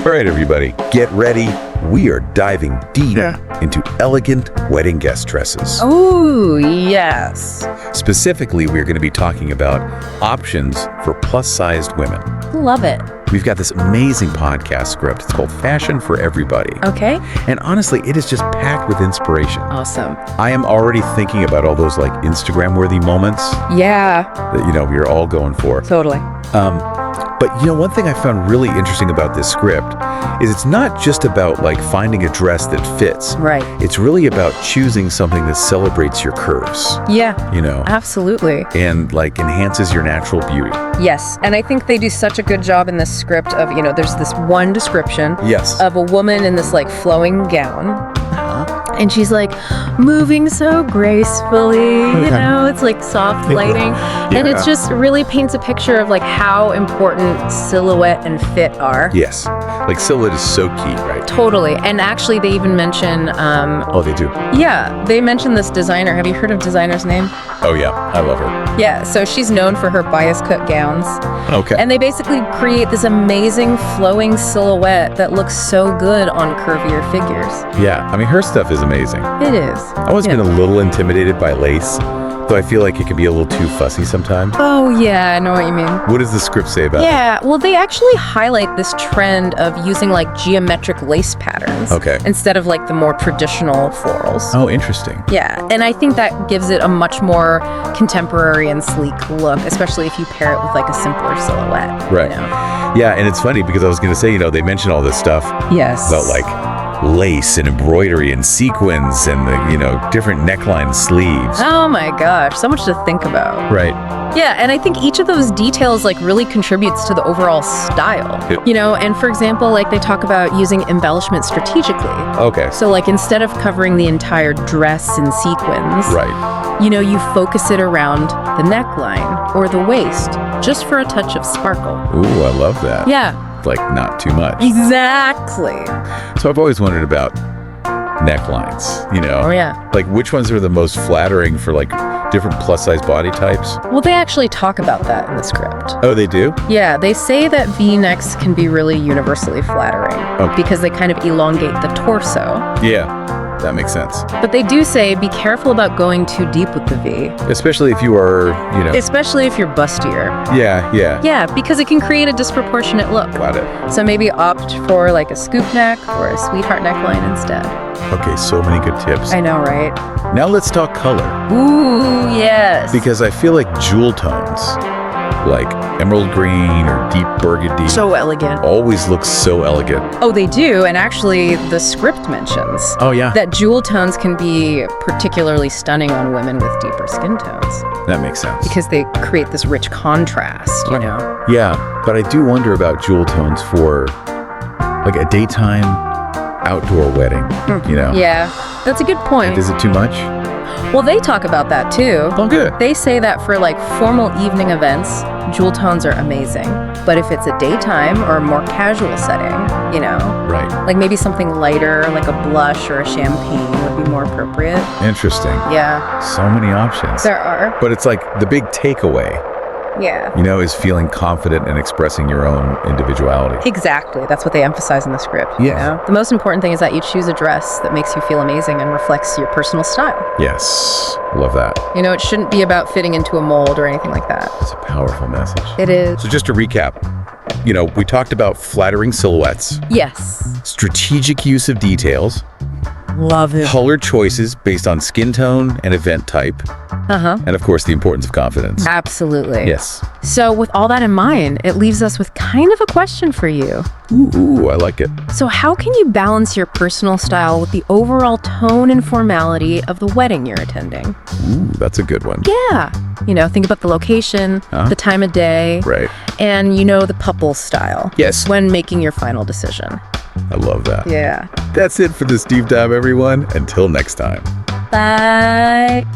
All right, everybody, get ready. We are diving deep into elegant wedding guest dresses. Oh, yes. Specifically, we're going to be talking about options for plus-sized women. Love it. We've got this amazing podcast script. It's called Fashion for Everybody. Okay. And honestly, it is just packed with inspiration. Awesome. I am already thinking about all those like Instagram-worthy moments Yeah. that, we're all going for. Totally. But one thing I found really interesting about this script is it's not just about like finding a dress that fits. Right. It's really about choosing something that celebrates your curves. Yeah. You know, Absolutely. and like enhances your natural beauty. Yes. And I think they do such a good job in this script of, there's this one description Yes. of a woman in this like flowing gown. And she's like moving so gracefully, it's like soft lighting. And it just really paints a picture of like how important silhouette and fit are. Yes. Like silhouette is so key, right? Totally. And actually they even mention, Oh, they do? yeah, they mention this designer. Have you heard of designer's name? Oh, yeah. I love her. Yeah, so she's known for her bias cut gowns. Okay. And they basically create this amazing flowing silhouette that looks so good on curvier figures. Yeah. I mean, her stuff is amazing. It is. I've always been a little intimidated by lace, though I feel like it can be a little too fussy sometimes. Oh, yeah, I know what you mean. What does the script say about it? Yeah, well, they actually highlight this trend of using like geometric lace patterns instead of like the more traditional florals. Oh, interesting. Yeah, and I think that gives it a much more contemporary and sleek look, especially if you pair it with like a simpler silhouette. Right. Yeah, and it's funny because I was going to say, they mention all this stuff Yes. about like lace and embroidery and sequins and the, different neckline sleeves. Oh my gosh, so much to think about. Right. Yeah, and I think each of those details like really contributes to the overall style. Yep. And for example, like they talk about using embellishment strategically. Okay. So like instead of covering the entire dress in sequins, Right. you focus it around the neckline or the waist just for a touch of sparkle. Ooh, I love that. Yeah. Like not too much. Exactly. So I've always wondered about necklines, Oh yeah. Like which ones are the most flattering for like different plus size body types? Well, they actually talk about that in the script. Oh, they do? Yeah, they say that V-necks can be really universally flattering because they kind of elongate the torso. Yeah, that makes sense. But they do say be careful about going too deep with the V. Especially if you are, Especially if you're bustier. Yeah. Yeah, because it can create a disproportionate look. Got it. So maybe opt for like a scoop neck or a sweetheart neckline instead. Okay, so many good tips. I know, right? Now let's talk color. Ooh, yes. Because I feel like jewel tones, like emerald green or deep burgundy, So elegant. always look so elegant. Oh, they do. And actually, the script mentions Oh, yeah. that jewel tones can be particularly stunning on women with deeper skin tones That makes sense. because they create this rich contrast, Yeah, but I do wonder about jewel tones for like a daytime outdoor wedding, Yeah, that's a good point. Is it too much? Well, they talk about that too. Oh, good. They say that for like formal evening events, jewel tones are amazing. But if it's a daytime or a more casual setting, Right. like maybe something lighter, like a blush or a champagne would be more appropriate. Interesting. Yeah, So many options. there are. But it's like the big takeaway, Yeah. is feeling confident and expressing your own individuality. Exactly. That's what they emphasize in the script. Yes. The most important thing is that you choose a dress that makes you feel amazing and reflects your personal style. Yes. Love that. It shouldn't be about fitting into a mold or anything like that. It's a powerful message. It is. So just to recap, we talked about flattering silhouettes, Yes. strategic use of details, Love it. color choices based on skin tone and event type, and of course the importance of confidence. Absolutely. Yes. So with all that in mind, it leaves us with kind of a question for you. Ooh, I like it. So how can you balance your personal style with the overall tone and formality of the wedding you're attending? Ooh, that's a good one. Yeah. Think about the location, the time of day, Right. and the couple style. Yes. When making your final decision. I love that. Yeah. That's it for this deep dive, everyone. Until next time. Bye.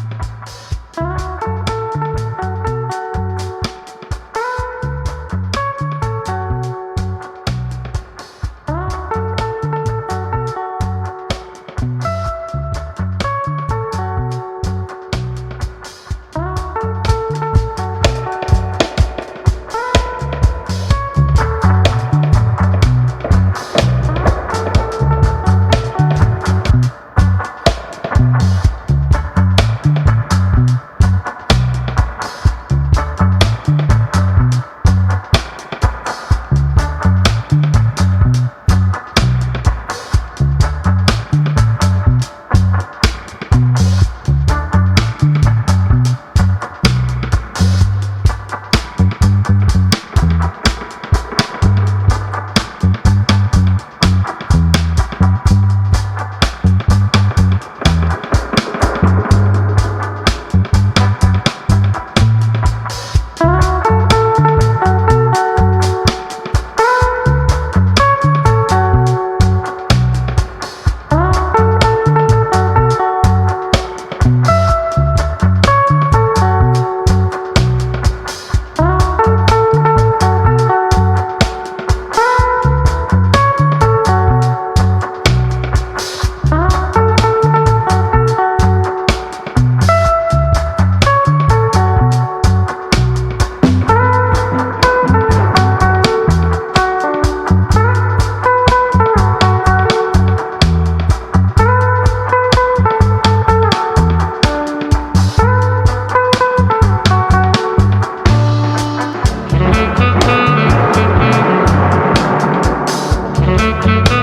Bye.